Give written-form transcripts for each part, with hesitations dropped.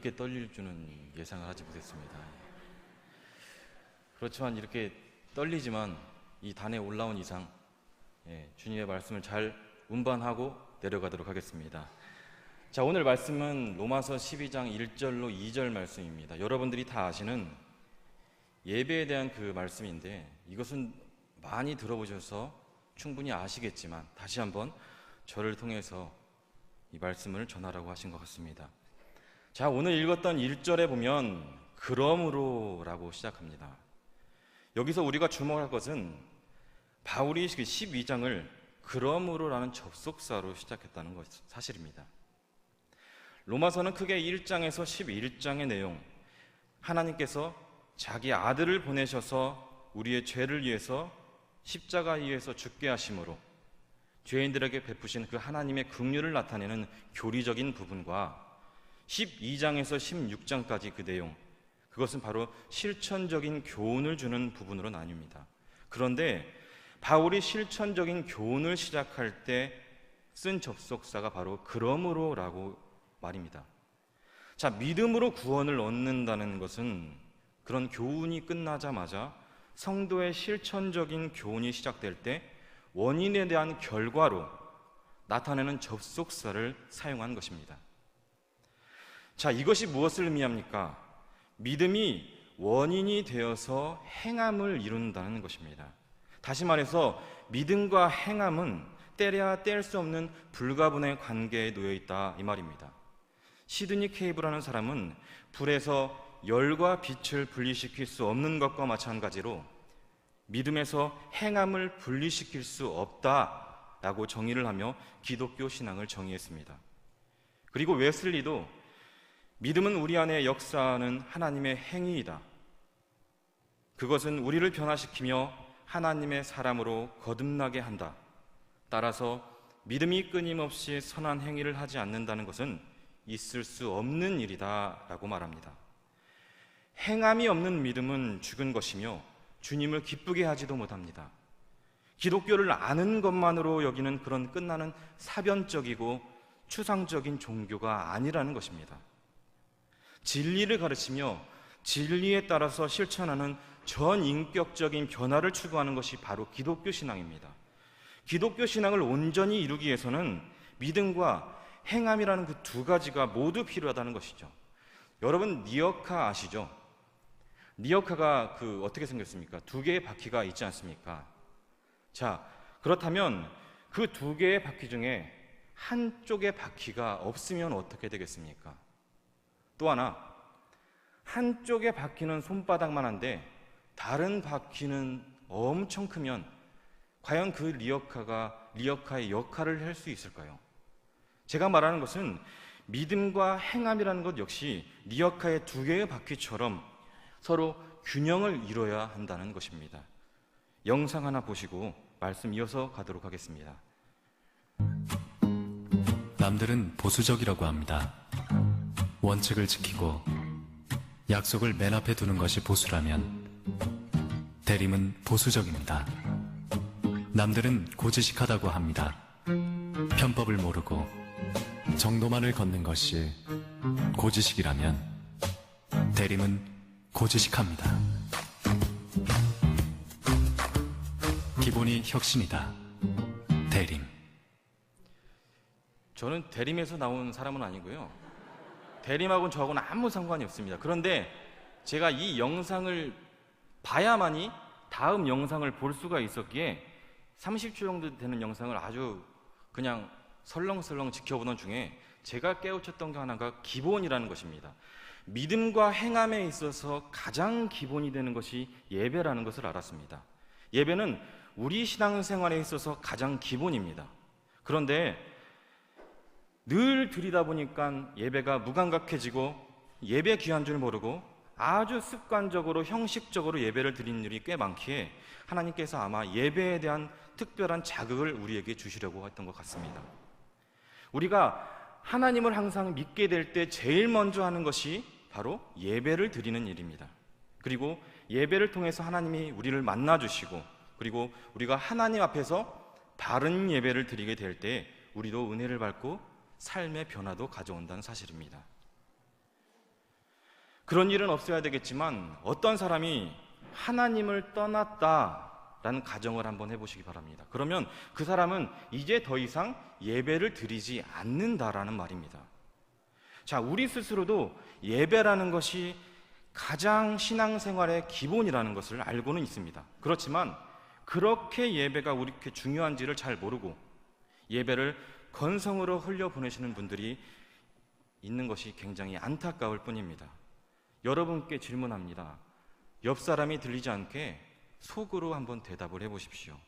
이렇게 떨릴 줄은 예상을 하지 못했습니다. 그렇지만 이렇게 떨리지만 이 단에 올라온 이상 주님의 말씀을 잘 운반하고 내려가도록 하겠습니다. 자, 오늘 말씀은 로마서 12장 1절로 2절 말씀입니다. 여러분들이 다 아시는 예배에 대한 그 말씀인데, 이것은 많이 들어보셔서 충분히 아시겠지만 다시 한번 저를 통해서 이 말씀을 전하라고 하신 것 같습니다. 자, 오늘 읽었던 1절에 보면 그러므로 라고 시작합니다. 여기서 우리가 주목할 것은 바울이 12장을 그러므로 라는 접속사로 시작했다는 것 사실입니다. 로마서는 크게 1장에서 11장의 내용, 하나님께서 자기 아들을 보내셔서 우리의 죄를 위해서 십자가 위에서 죽게 하심으로 죄인들에게 베푸신 그 하나님의 긍휼을 나타내는 교리적인 부분과 12장에서 16장까지 그 내용, 그것은 바로 실천적인 교훈을 주는 부분으로 나뉩니다. 그런데 바울이 실천적인 교훈을 시작할 때 쓴 접속사가 바로 그러므로 라고 말입니다. 자, 믿음으로 구원을 얻는다는 것은 그런 교훈이 끝나자마자 성도의 실천적인 교훈이 시작될 때 원인에 대한 결과로 나타내는 접속사를 사용한 것입니다. 자, 이것이 무엇을 의미합니까? 믿음이 원인이 되어서 행함을 이룬다는 것입니다. 다시 말해서 믿음과 행함은 떼려야 뗄 수 없는 불가분의 관계에 놓여 있다, 이 말입니다. 시드니 케이브라는 사람은 불에서 열과 빛을 분리시킬 수 없는 것과 마찬가지로 믿음에서 행함을 분리시킬 수 없다라고 정의를 하며 기독교 신앙을 정의했습니다. 그리고 웨슬리도 믿음은 우리 안에 역사하는 하나님의 행위이다. 그것은 우리를 변화시키며 하나님의 사람으로 거듭나게 한다. 따라서 믿음이 끊임없이 선한 행위를 하지 않는다는 것은 있을 수 없는 일이다 라고 말합니다. 행함이 없는 믿음은 죽은 것이며 주님을 기쁘게 하지도 못합니다. 기독교를 아는 것만으로 여기는 그런 끝나는 사변적이고 추상적인 종교가 아니라는 것입니다. 진리를 가르치며 진리에 따라서 실천하는 전인격적인 변화를 추구하는 것이 바로 기독교 신앙입니다. 기독교 신앙을 온전히 이루기 위해서는 믿음과 행함이라는 그 두 가지가 모두 필요하다는 것이죠. 여러분, 니어카 아시죠? 니어카가 어떻게 생겼습니까? 두 개의 바퀴가 있지 않습니까? 자, 그렇다면 그 두 개의 바퀴 중에 한쪽의 바퀴가 없으면 어떻게 되겠습니까? 또 하나, 한쪽의 바퀴는 손바닥만 한데 다른 바퀴는 엄청 크면 과연 그 리어카의 역할을 할 수 있을까요? 제가 말하는 것은 믿음과 행함이라는 것 역시 리어카의 두 개의 바퀴처럼 서로 균형을 이뤄야 한다는 것입니다. 영상 하나 보시고 말씀 이어서 가도록 하겠습니다. 남들은 보수적이라고 합니다. 원칙을 지키고 약속을 맨 앞에 두는 것이 보수라면 대림은 보수적입니다. 남들은 고지식하다고 합니다. 편법을 모르고 정도만을 걷는 것이 고지식이라면 대림은 고지식합니다. 기본이 혁신이다. 대림. 저는 대림에서 나온 사람은 아니고요. 대림하고는 저하고는 아무 상관이 없습니다. 그런데 제가 이 영상을 봐야만이 다음 영상을 볼 수가 있었기에 30초 정도 되는 영상을 아주 그냥 설렁설렁 지켜보던 중에 제가 깨우쳤던 게 하나가 기본이라는 것입니다. 믿음과 행함에 있어서 가장 기본이 되는 것이 예배라는 것을 알았습니다. 예배는 우리 신앙생활에 있어서 가장 기본입니다. 그런데 늘 들이다보니까 예배가 무감각해지고 예배 귀한 줄 모르고 아주 습관적으로 형식적으로 예배를 드리는 일이 꽤 많기에 하나님께서 아마 예배에 대한 특별한 자극을 우리에게 주시려고 했던 것 같습니다. 우리가 하나님을 항상 믿게 될 때 제일 먼저 하는 것이 바로 예배를 드리는 일입니다. 그리고 예배를 통해서 하나님이 우리를 만나주시고, 그리고 우리가 하나님 앞에서 바른 예배를 드리게 될 때 우리도 은혜를 받고 삶의 변화도 가져온다는 사실입니다. 그런 일은 없어야 되겠지만 어떤 사람이 하나님을 떠났다라는 가정을 한번 해보시기 바랍니다. 그러면 그 사람은 이제 더 이상 예배를 드리지 않는다라는 말입니다. 자, 우리 스스로도 예배라는 것이 가장 신앙생활의 기본이라는 것을 알고는 있습니다. 그렇지만 그렇게 예배가 우리께 중요한지를 잘 모르고 예배를 건성으로 흘려보내시는 분들이 있는 것이 굉장히 안타까울 뿐입니다. 여러분께 질문합니다. 옆 사람이 들리지 않게 속으로 한번 대답을 해보십시오.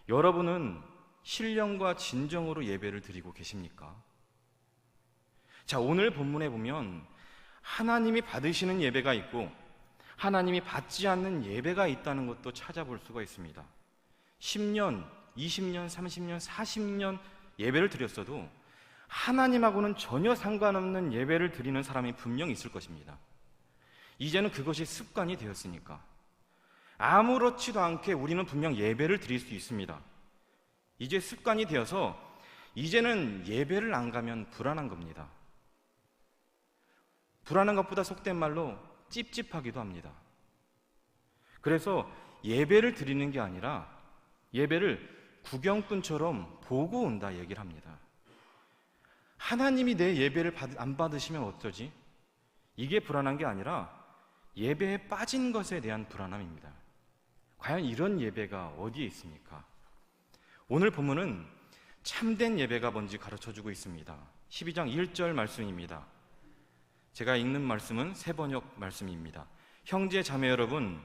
여러분은 신령과 진정으로 예배를 드리고 계십니까? 자, 오늘 본문에 보면 하나님이 받으시는 예배가 있고 하나님이 받지 않는 예배가 있다는 것도 찾아볼 수가 있습니다. 10년, 20년, 30년, 40년 예배를 드렸어도 하나님하고는 전혀 상관없는 예배를 드리는 사람이 분명 있을 것입니다. 이제는 그것이 습관이 되었으니까 아무렇지도 않게 우리는 분명 예배를 드릴 수 있습니다. 이제 습관이 되어서 이제는 예배를 안 가면 불안한 겁니다. 불안한 것보다 속된 말로 찝찝하기도 합니다. 그래서 예배를 드리는 게 아니라 예배를 구경꾼처럼 보고 온다 얘기를 합니다. 하나님이 내 예배를 안 받으시면 어쩌지? 이게 불안한 게 아니라 예배에 빠진 것에 대한 불안함입니다. 과연 이런 예배가 어디에 있습니까? 오늘 본문은 참된 예배가 뭔지 가르쳐주고 있습니다. 12장 1절 말씀입니다. 제가 읽는 말씀은 새번역 말씀입니다. 형제 자매 여러분,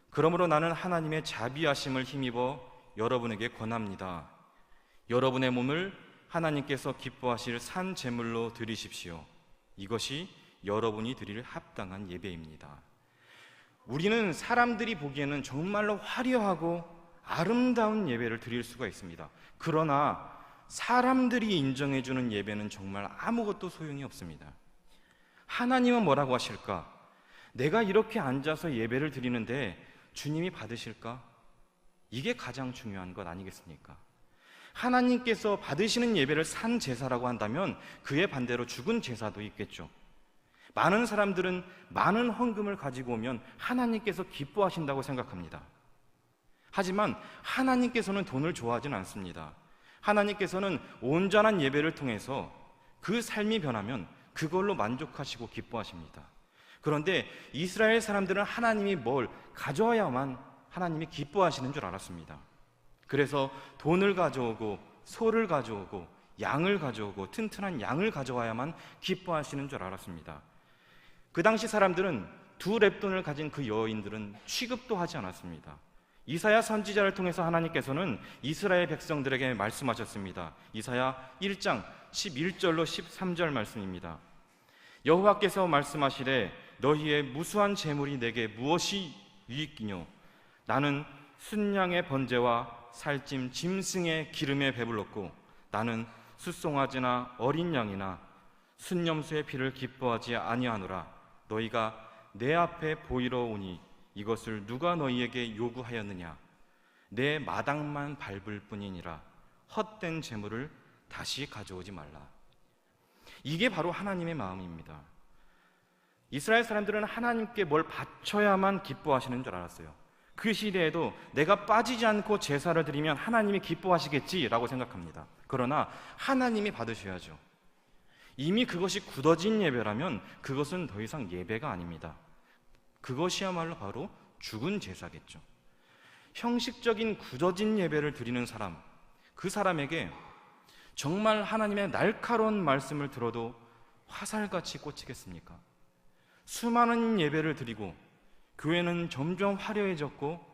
그러므로 나는 하나님의 자비하심을 힘입어 여러분에게 권합니다. 여러분의 몸을 하나님께서 기뻐하실 산 제물로 드리십시오. 이것이 여러분이 드릴 합당한 예배입니다. 우리는 사람들이 보기에는 정말로 화려하고 아름다운 예배를 드릴 수가 있습니다. 그러나 사람들이 인정해주는 예배는 정말 아무것도 소용이 없습니다. 하나님은 뭐라고 하실까? 내가 이렇게 앉아서 예배를 드리는데 주님이 받으실까? 이게 가장 중요한 것 아니겠습니까? 하나님께서 받으시는 예배를 산 제사라고 한다면 그에 반대로 죽은 제사도 있겠죠. 많은 사람들은 많은 헌금을 가지고 오면 하나님께서 기뻐하신다고 생각합니다. 하지만 하나님께서는 돈을 좋아하지는 않습니다. 하나님께서는 온전한 예배를 통해서 그 삶이 변하면 그걸로 만족하시고 기뻐하십니다. 그런데 이스라엘 사람들은 하나님이 뭘 가져와야만 하나님이 기뻐하시는 줄 알았습니다. 그래서 돈을 가져오고 소를 가져오고 양을 가져오고 튼튼한 양을 가져와야만 기뻐하시는 줄 알았습니다. 그 당시 사람들은 2렙돈을 가진 그 여인들은 취급도 하지 않았습니다. 이사야 선지자를 통해서 하나님께서는 이스라엘 백성들에게 말씀하셨습니다. 이사야 1장 11절로 13절 말씀입니다. 여호와께서 말씀하시되 너희의 무수한 재물이 내게 무엇이 유익이뇨? 나는 순양의 번제와 살찜 짐승의 기름에 배불렀고 나는 숫송아지나 어린 양이나 순념수의 피를 기뻐하지 아니하노라. 너희가 내 앞에 보이러 오니 이것을 누가 너희에게 요구하였느냐? 내 마당만 밟을 뿐이니라. 헛된 재물을 다시 가져오지 말라. 이게 바로 하나님의 마음입니다. 이스라엘 사람들은 하나님께 뭘 바쳐야만 기뻐하시는 줄 알았어요. 그 시대에도 내가 빠지지 않고 제사를 드리면 하나님이 기뻐하시겠지라고 생각합니다. 그러나 하나님이 받으셔야죠. 이미 그것이 굳어진 예배라면 그것은 더 이상 예배가 아닙니다. 그것이야말로 바로 죽은 제사겠죠. 형식적인 굳어진 예배를 드리는 사람, 그 사람에게 정말 하나님의 날카로운 말씀을 들어도 화살같이 꽂히겠습니까? 수많은 예배를 드리고 교회는 점점 화려해졌고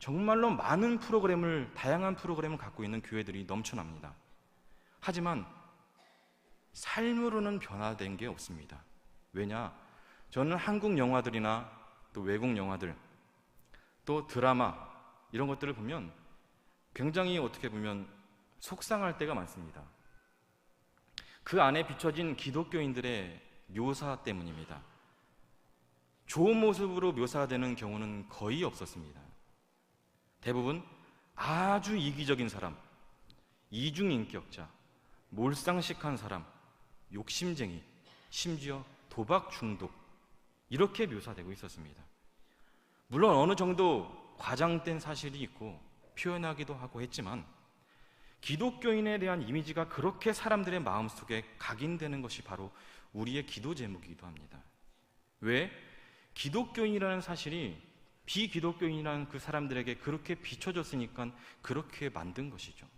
정말로 많은 프로그램을, 다양한 프로그램을 갖고 있는 교회들이 넘쳐납니다. 하지만 삶으로는 변화된 게 없습니다. 왜냐? 저는 한국 영화들이나 또 외국 영화들, 또 드라마 이런 것들을 보면 굉장히 어떻게 보면 속상할 때가 많습니다. 그 안에 비춰진 기독교인들의 묘사 때문입니다. 좋은 모습으로 묘사되는 경우는 거의 없었습니다. 대부분 아주 이기적인 사람, 이중인격자, 몰상식한 사람, 욕심쟁이, 심지어 도박 중독, 이렇게 묘사되고 있었습니다. 물론 어느 정도 과장된 사실이 있고 표현하기도 하고 했지만 기독교인에 대한 이미지가 그렇게 사람들의 마음속에 각인되는 것이 바로 우리의 기도 제목이기도 합니다. 왜? 기독교인이라는 사실이 비기독교인이라는 그 사람들에게 그렇게 비춰졌으니까 그렇게 만든 것이죠.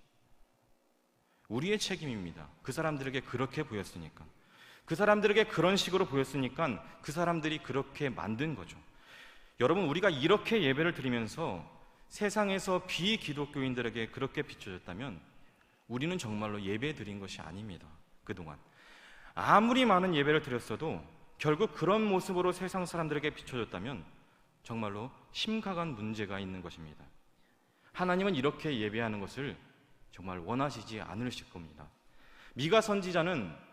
우리의 책임입니다. 그 사람들에게 그렇게 보였으니까, 그 사람들에게 그런 식으로 보였으니까 그 사람들이 그렇게 만든 거죠. 여러분, 우리가 이렇게 예배를 드리면서 세상에서 비기독교인들에게 그렇게 비춰졌다면 우리는 정말로 예배 드린 것이 아닙니다. 그동안 아무리 많은 예배를 드렸어도 결국 그런 모습으로 세상 사람들에게 비춰졌다면 정말로 심각한 문제가 있는 것입니다. 하나님은 이렇게 예배하는 것을 정말 원하시지 않으실 겁니다. 미가 선지자는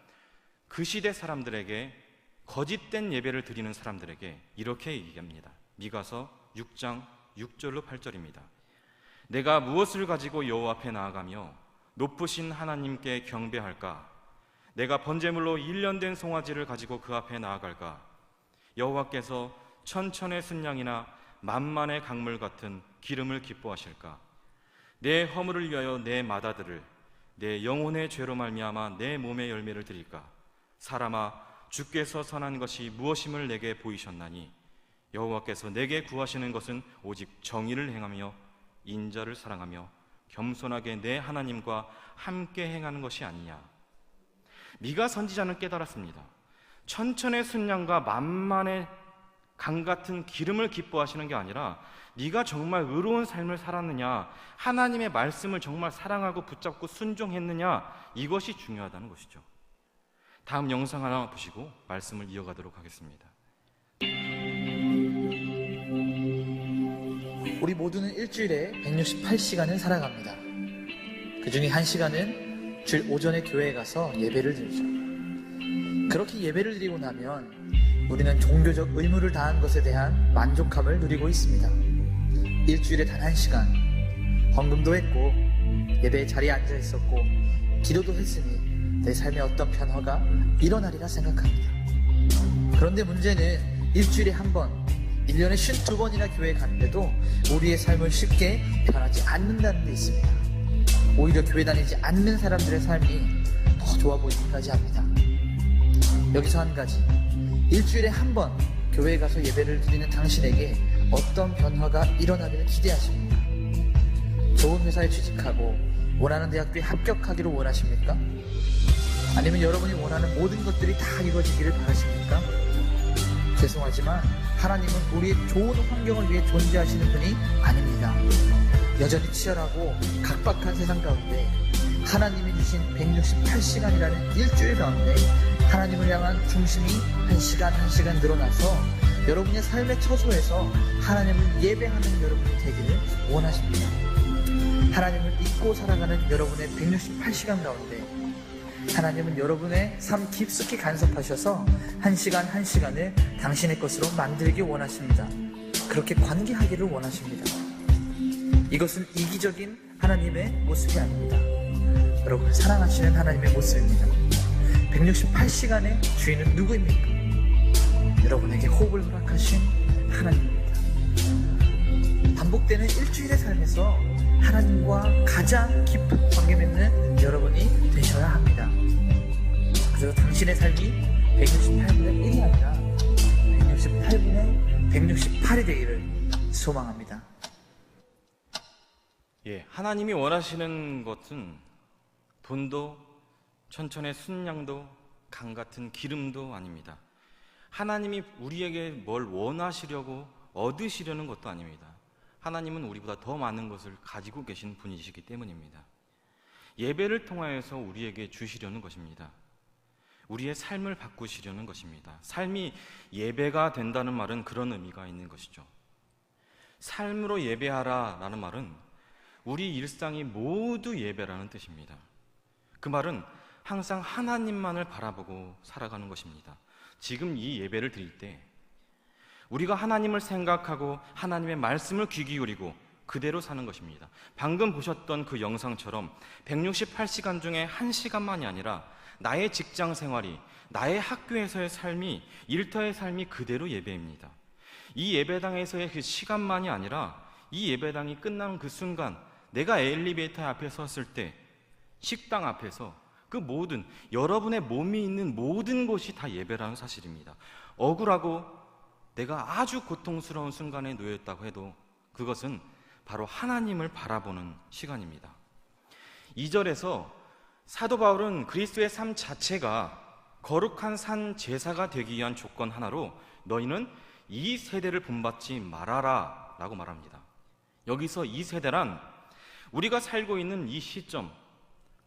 그 시대 사람들에게, 거짓된 예배를 드리는 사람들에게 이렇게 얘기합니다. 미가서 6장 6절로 8절입니다. 내가 무엇을 가지고 여호와 앞에 나아가며 높으신 하나님께 경배할까? 내가 번제물로 1년 된 송아지를 가지고 그 앞에 나아갈까? 여호와께서 천천의 순양이나 만만의 강물 같은 기름을 기뻐하실까? 내 허물을 위하여 내 마다들을, 내 영혼의 죄로 말미암아 내 몸의 열매를 드릴까? 사람아, 주께서 선한 것이 무엇임을 내게 보이셨나니 여호와께서 내게 구하시는 것은 오직 정의를 행하며 인자를 사랑하며 겸손하게 내 하나님과 함께 행하는 것이 아니냐. 미가 선지자는 깨달았습니다. 천천의 순양과 만만의 강 같은 기름을 기뻐하시는 게 아니라 네가 정말 의로운 삶을 살았느냐, 하나님의 말씀을 정말 사랑하고 붙잡고 순종했느냐, 이것이 중요하다는 것이죠. 다음 영상 하나 보시고 말씀을 이어가도록 하겠습니다. 우리 모두는 일주일에 168시간을 살아갑니다. 그 중에 1시간은 주일 오전에 교회에 가서 예배를 드리죠. 그렇게 예배를 드리고 나면 우리는 종교적 의무를 다한 것에 대한 만족감을 누리고 있습니다. 일주일에 단 1시간 헌금도 했고 예배의 자리에 앉아 있었고 기도도 했으니 내 삶에 어떤 변화가 일어나리라 생각합니다. 그런데 문제는 일주일에 한 번, 1년에 52번이나 교회에 갔는데도 우리의 삶은 쉽게 변하지 않는다는 데 있습니다. 오히려 교회 다니지 않는 사람들의 삶이 더 좋아 보이기까지 합니다. 여기서 한 가지, 일주일에 한 번 교회에 가서 예배를 드리는 당신에게 어떤 변화가 일어나기를 기대하십니까? 좋은 회사에 취직하고 원하는 대학교에 합격하기를 원하십니까? 아니면 여러분이 원하는 모든 것들이 다 이루어지기를 바라십니까? 죄송하지만 하나님은 우리의 좋은 환경을 위해 존재하시는 분이 아닙니다. 여전히 치열하고 각박한 세상 가운데 하나님이 주신 168시간이라는 일주일 가운데 하나님을 향한 중심이 한 시간 한 시간 늘어나서 여러분의 삶의 처소에서 하나님을 예배하는 여러분이 되기를 원하십니다. 하나님을 잊고 살아가는 여러분의 168시간 가운데 하나님은 여러분의 삶 깊숙이 간섭하셔서 한 시간 한 시간을 당신의 것으로 만들기 원하십니다. 그렇게 관계하기를 원하십니다. 이것은 이기적인 하나님의 모습이 아닙니다. 여러분, 사랑하시는 하나님의 모습입니다. 168시간의 주인은 누구입니까? 여러분에게 호흡을 허락하신 하나님입니다. 반복되는 일주일의 삶에서 하나님과 가장 깊은 관계 맺는 여러분이 되셔야 합니다. 그래서 당신의 삶이 168분의 1이 아니라 168분의 168이 되기를 소망합니다. 하나님이 원하시는 것은 돈도 천천의 순양도 강 같은 기름도 아닙니다. 하나님이 우리에게 뭘 원하시려고 얻으시려는 것도 아닙니다. 하나님은 우리보다 더 많은 것을 가지고 계신 분이시기 때문입니다. 예배를 통하여서 우리에게 주시려는 것입니다. 우리의 삶을 바꾸시려는 것입니다. 삶이 예배가 된다는 말은 그런 의미가 있는 것이죠. 삶으로 예배하라 라는 말은 우리 일상이 모두 예배라는 뜻입니다. 그 말은 항상 하나님만을 바라보고 살아가는 것입니다. 지금 이 예배를 드릴 때 우리가 하나님을 생각하고 하나님의 말씀을 귀 기울이고 그대로 사는 것입니다. 방금 보셨던 그 영상처럼 168시간 중에 1시간만이 아니라 나의 직장 생활이, 나의 학교에서의 삶이, 일터의 삶이 그대로 예배입니다. 이 예배당에서의 그 시간만이 아니라 이 예배당이 끝나는 그 순간, 내가 엘리베이터 앞에 섰을 때, 식당 앞에서 그 모든, 여러분의 몸이 있는 모든 곳이 다 예배라는 사실입니다. 억울하고 내가 아주 고통스러운 순간에 놓였다고 해도 그것은 바로 하나님을 바라보는 시간입니다. 2절에서 사도 바울은 그리스도의 삶 자체가 거룩한 산 제사가 되기 위한 조건 하나로 너희는 이 세대를 본받지 말아라 라고 말합니다. 여기서 이 세대란 우리가 살고 있는 이 시점,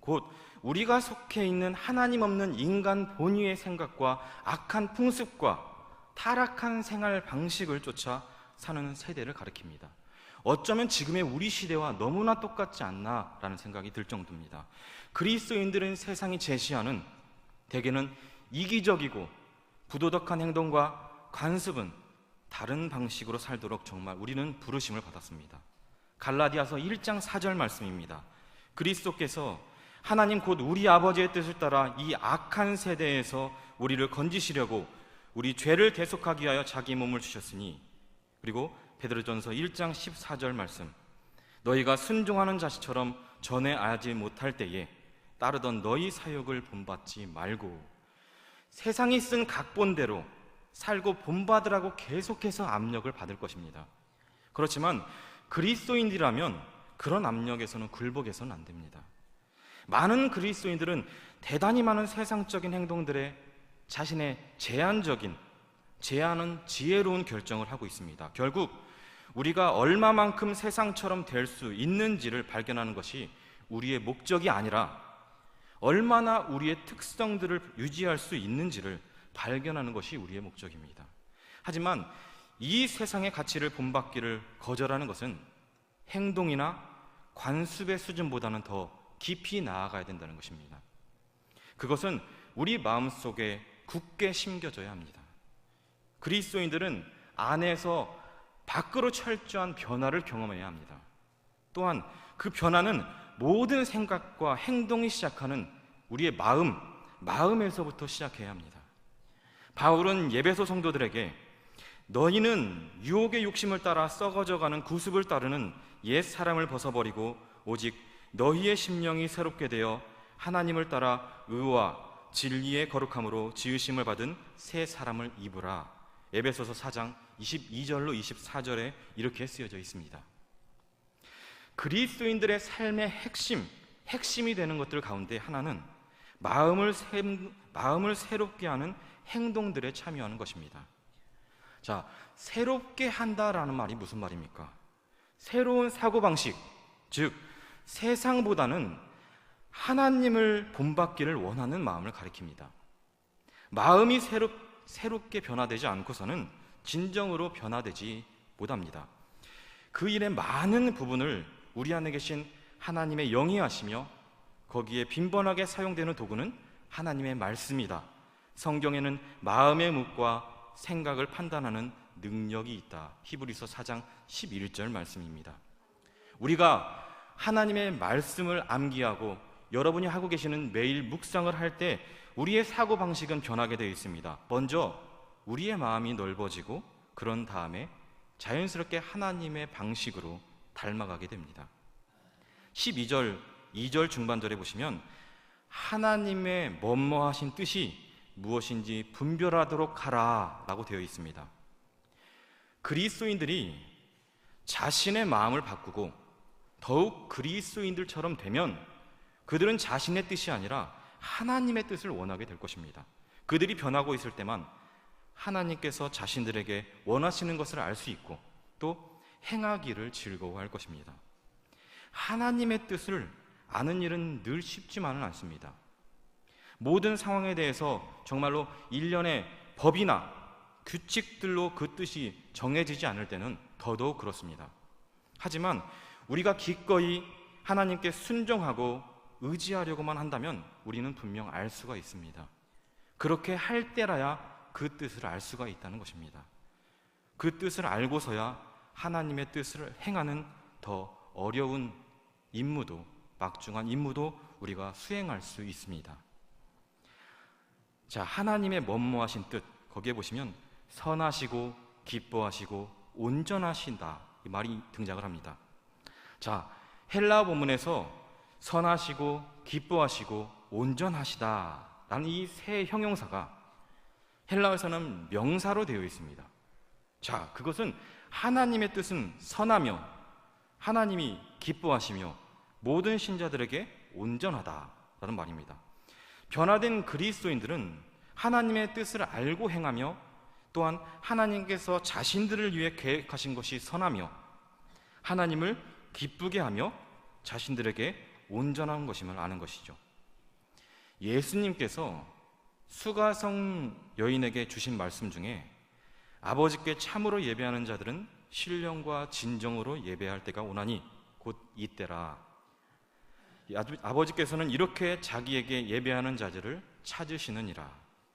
곧 우리가 속해 있는 하나님 없는 인간 본위의 생각과 악한 풍습과 타락한 생활 방식을 쫓아 사는 세대를 가리킵니다. 어쩌면 지금의 우리 시대와 너무나 똑같지 않나라는 생각이 들 정도입니다. 그리스도인들은 세상이 제시하는 대개는 이기적이고 부도덕한 행동과 관습은 다른 방식으로 살도록 정말 우리는 부르심을 받았습니다. 갈라디아서 1장 4절 말씀입니다. 그리스도께서 하나님 곧 우리 아버지의 뜻을 따라 이 악한 세대에서 우리를 건지시려고 우리 죄를 대속하기 위하여 자기 몸을 주셨으니, 그리고 베드로전서 1장 14절 말씀, 너희가 순종하는 자식처럼 전에 알지 못할 때에 따르던 너희 사역을 본받지 말고 세상이 쓴 각본대로 살고 본받으라고 계속해서 압력을 받을 것입니다. 그렇지만 그리스도인이라면 그런 압력에서는 굴복해서는 안 됩니다. 많은 그리스도인들은 대단히 많은 세상적인 행동들에 자신의 제한은 지혜로운 결정을 하고 있습니다. 결국 우리가 얼마만큼 세상처럼 될 수 있는지를 발견하는 것이 우리의 목적이 아니라 얼마나 우리의 특성들을 유지할 수 있는지를 발견하는 것이 우리의 목적입니다. 하지만 이 세상의 가치를 본받기를 거절하는 것은 행동이나 관습의 수준보다는 더 깊이 나아가야 된다는 것입니다. 그것은 우리 마음속에 굳게 심겨져야 합니다. 그리스도인들은 안에서 밖으로 철저한 변화를 경험해야 합니다. 또한 그 변화는 모든 생각과 행동이 시작하는 우리의 마음에서부터 시작해야 합니다. 바울은 예배소 성도들에게 너희는 유혹의 욕심을 따라 썩어져가는 구습을 따르는 옛 사람을 벗어버리고 오직 너희의 심령이 새롭게 되어 하나님을 따라 의와 진리의 거룩함으로 지으심을 받은 새 사람을 입으라. 에베소서 4장 22절로 24절에 이렇게 쓰여져 있습니다. 그리스도인들의 삶의 핵심이 되는 것들 가운데 하나는 마음을 새롭게 하는 행동들에 참여하는 것입니다. 자, 새롭게 한다라는 말이 무슨 말입니까? 새로운 사고방식, 즉 세상보다는 하나님을 본받기를 원하는 마음을 가리킵니다. 마음이 새롭게 변화되지 않고서는 진정으로 변화되지 못합니다. 그 일의 많은 부분을 우리 안에 계신 하나님의 영이 하시며 거기에 빈번하게 사용되는 도구는 하나님의 말씀이다. 성경에는 마음의 묵과 생각을 판단하는 능력이 있다. 히브리서 4장 11절 말씀입니다. 우리가 하나님의 말씀을 암기하고 여러분이 하고 계시는 매일 묵상을 할 때 우리의 사고방식은 변하게 되어 있습니다. 먼저 우리의 마음이 넓어지고 그런 다음에 자연스럽게 하나님의 방식으로 닮아가게 됩니다. 12절, 2절 중반절에 보시면 하나님의 뭐뭐하신 뜻이 무엇인지 분별하도록 하라 라고 되어 있습니다. 그리스도인들이 자신의 마음을 바꾸고 더욱 그리스도인들처럼 되면 그들은 자신의 뜻이 아니라 하나님의 뜻을 원하게 될 것입니다. 그들이 변하고 있을 때만 하나님께서 자신들에게 원하시는 것을 알 수 있고 또 행하기를 즐거워할 것입니다. 하나님의 뜻을 아는 일은 늘 쉽지만은 않습니다. 모든 상황에 대해서 정말로 일련의 법이나 규칙들로 그 뜻이 정해지지 않을 때는 더더욱 그렇습니다. 하지만 우리가 기꺼이 하나님께 순종하고 의지하려고만 한다면 우리는 분명 알 수가 있습니다. 그렇게 할 때라야 그 뜻을 알 수가 있다는 것입니다. 그 뜻을 알고서야 하나님의 뜻을 행하는 더 어려운 임무도, 막중한 임무도 우리가 수행할 수 있습니다. 자, 하나님의 뭐뭐하신 뜻, 거기에 보시면 선하시고 기뻐하시고 온전하신다, 이 말이 등장을 합니다. 자, 헬라어 본문에서 선하시고 기뻐하시고 온전하시다 라는 이 세 형용사가 헬라어에서는 명사로 되어 있습니다. 자, 그것은 하나님의 뜻은 선하며 하나님이 기뻐하시며 모든 신자들에게 온전하다라는 말입니다. 변화된 그리스도인들은 하나님의 뜻을 알고 행하며 또한 하나님께서 자신들을 위해 계획하신 것이 선하며 하나님을 기쁘게 하며 자신들에게 온전한 것임을 아는 것이죠. 예수님께서 수가성 여인에게 주신 말씀 중에 아버지께 참으로 예배하는 자들은 신령과 진정으로 예배할 때가 오나니 곧 이때라. 아버지께서는 이렇게 자기에게 예배하는 자들을 찾으시느니라.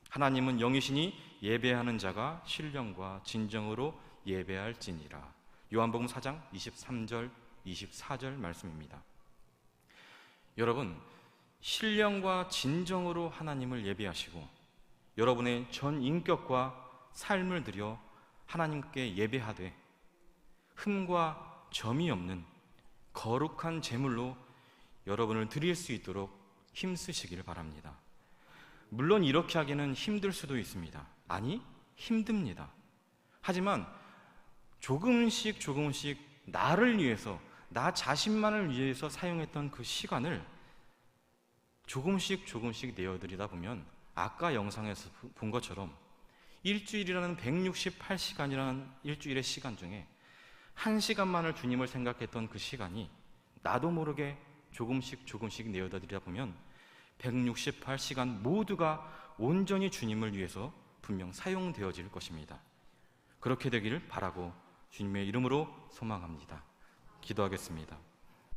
하나님은 영이시니 예배하는 자가 신령과 진정으로 예배할지니라. 요한복음 4장 23절 24절 말씀입니다. 여러분, 신령과 진정으로 하나님을 예배하시고 여러분의 전 인격과 삶을 들여 하나님께 예배하되 흠과 점이 없는 거룩한 제물로 여러분을 드릴 수 있도록 힘쓰시길 바랍니다. 물론 이렇게 하기는 힘들 수도 있습니다. 아니, 힘듭니다. 하지만 조금씩 나를 위해서, 나 자신만을 위해서 사용했던 그 시간을 조금씩 내어드리다 보면 아까 영상에서 본 것처럼 일주일이라는 168시간이라는 일주일의 시간 중에 1시간만을 주님을 생각했던 그 시간이 나도 모르게 조금씩 내어드리다 보면 168시간 모두가 온전히 주님을 위해서 분명 사용되어질 것입니다. 그렇게 되기를 바라고 주님의 이름으로 소망합니다. 기도하겠습니다.